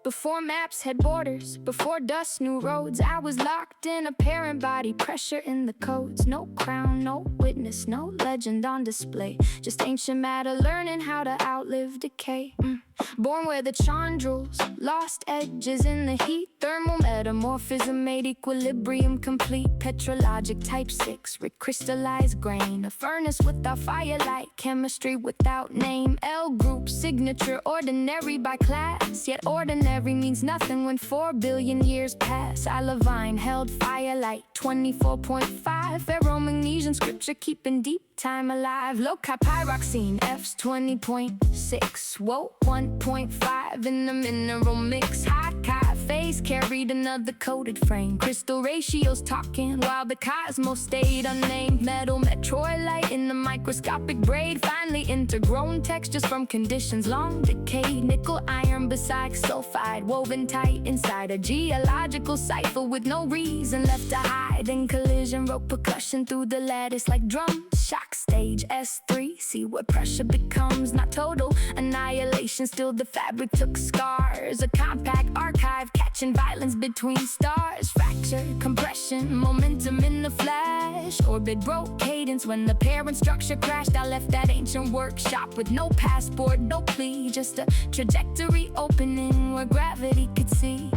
Before maps had borders, before dust knew roads, I was locked in apparent body pressure in the codes. No crown, no witness, no legend on display. Just ancient matter learning how to outlive decay. Born where the chondrules lost edges in the heat. Thermal metamorphism made equilibrium complete. Petrologic type 6, recrystallized grain. A furnace without firelight, chemistry without name. L group signature, ordinary by class. Yet ordinary means nothing when 4 billion years pass. Olivine held firelight, 24.5. Ferro-magnesian scripture keeping deep time alive. Loci pyroxene, F's 20.6. Whoa, 1.5 in the mineral mix. High phase carried another coated frame. Crystal ratios talking while the cosmos stayed unnamed. Metal meteorite in the microscopic braid. Finally intergrown textures from conditions long decayed. Nickel iron beside sulfide woven tight inside a geological cipher with no reason left to hide. In collision wrote percussion through the lattice like drums. Shock stage S3, see where pressure becomes not total annihilation. Still the fabric took scars. A compact archive catching violence between stars. Fracture, compression, momentum in the flash. Orbit broke cadence when the parent structure crashed. I left that ancient workshop with no passport, no plea. Just a trajectory opening where gravity could see.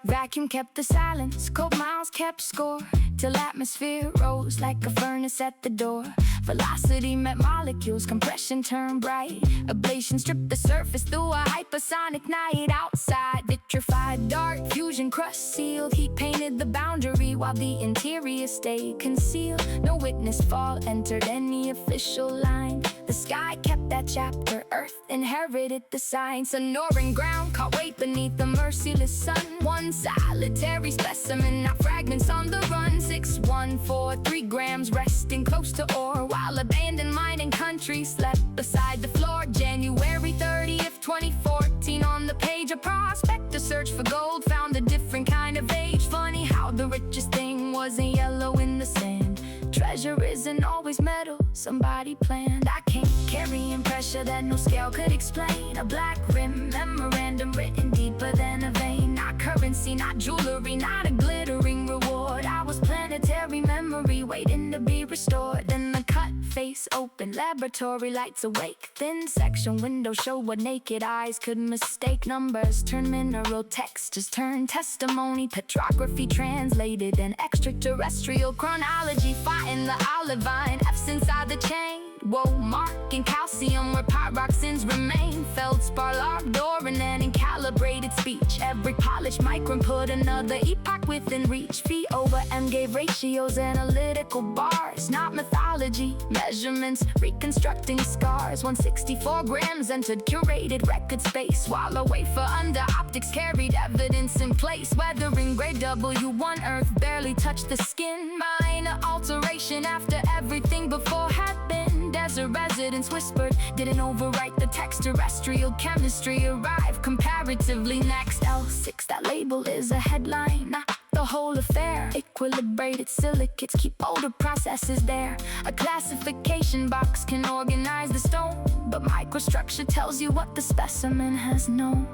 Vacuum kept the silence, cold miles kept score. Till atmosphere rose like a furnace at the door. Velocity met molecules, compression turned bright. Ablation stripped the surface through a hypersonic night. Outside, vitrified dark fusion crust sealed. Heat painted the boundary while the interior stayed concealed. No witness fall entered any official line. The sky kept that chapter, Earth inherited the sign. Sonoran ground caught weight beneath the merciless sun. One solitary specimen, not fragments on the run. 6143 grams resting close to ore, while abandoned mining country slept beside the floor. January 30th, 2014. On the page, a prospector searched for gold found a different kind of age. Funny how the richest thing wasn't yellow in the sand. Treasure isn't always metal, somebody planned. I came carrying pressure that no scale could explain. A black rim memorandum written deeper than a vein. Not currency, not jewelry, not a glittering reward. I was planetary memory waiting to be restored. Then the cut face open, laboratory lights awake. Thin section window show what naked eyes could mistake. Numbers turn mineral textures, turn testimony. Petrography translated an extraterrestrial chronology. Fighting the olivine, F's inside the chain. Whoa, marking calcium where pyroxenes remain. Feldspar logged Doran and calibrated speech. Every polished micron put another epoch within reach. V over M gave ratios, analytical bars, not mythology. Measurements reconstructing scars. 164 grams entered curated record space, while a wafer under optics carried evidence in place. Weathering grade W1, Earth barely touched the skin. Minor alteration after everything before had been. Desert residents whispered, didn't overwrite the text. Terrestrial chemistry arrived comparatively next. L6, that label is a headline, not the whole affair. Equilibrated silicates keep older processes there. A classification box can organize the stone, but microstructure tells you what the specimen has known.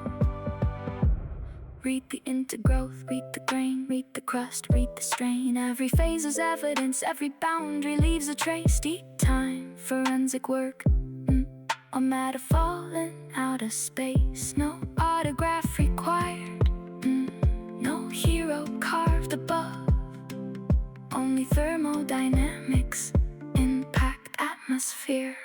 Read the intergrowth, read the grain, read the crust, read the strain. Every phase is evidence, every boundary leaves a trace. Deep time, forensic work, a matter falling out of space. No autograph required, no hero carved above. Only thermodynamics impact atmosphere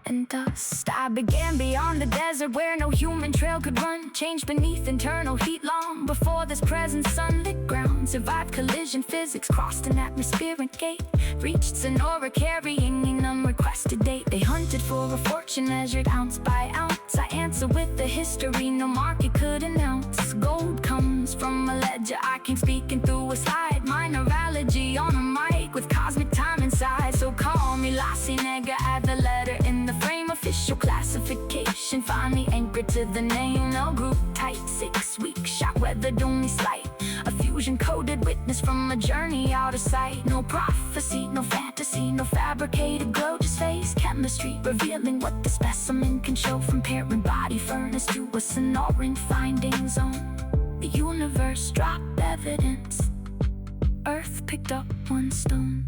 and dust. I began beyond the desert where no human trail could run. Changed beneath internal heat long before this present sunlit ground. Survived collision physics, crossed an atmospheric gate. Reached Sonora carrying an unrequested date. They hunted for a fortune measured ounce by ounce. I answer with the history no market could announce. Gold comes from a ledger, I came speaking through a slide. Mineralogy on a mic with cosmic time inside. So call me La Cienega, add the letter in the frame. Official classification finally anchored to the name. No group type 6 week shot weathered only slight. A fusion coded witness from a journey out of sight. No prophecy, no fantasy, no fabricated glow, just face chemistry. the street, revealing what the specimen can show. From parent body furnace to a sonoran finding zone, the universe dropped evidence. Earth picked up one stone.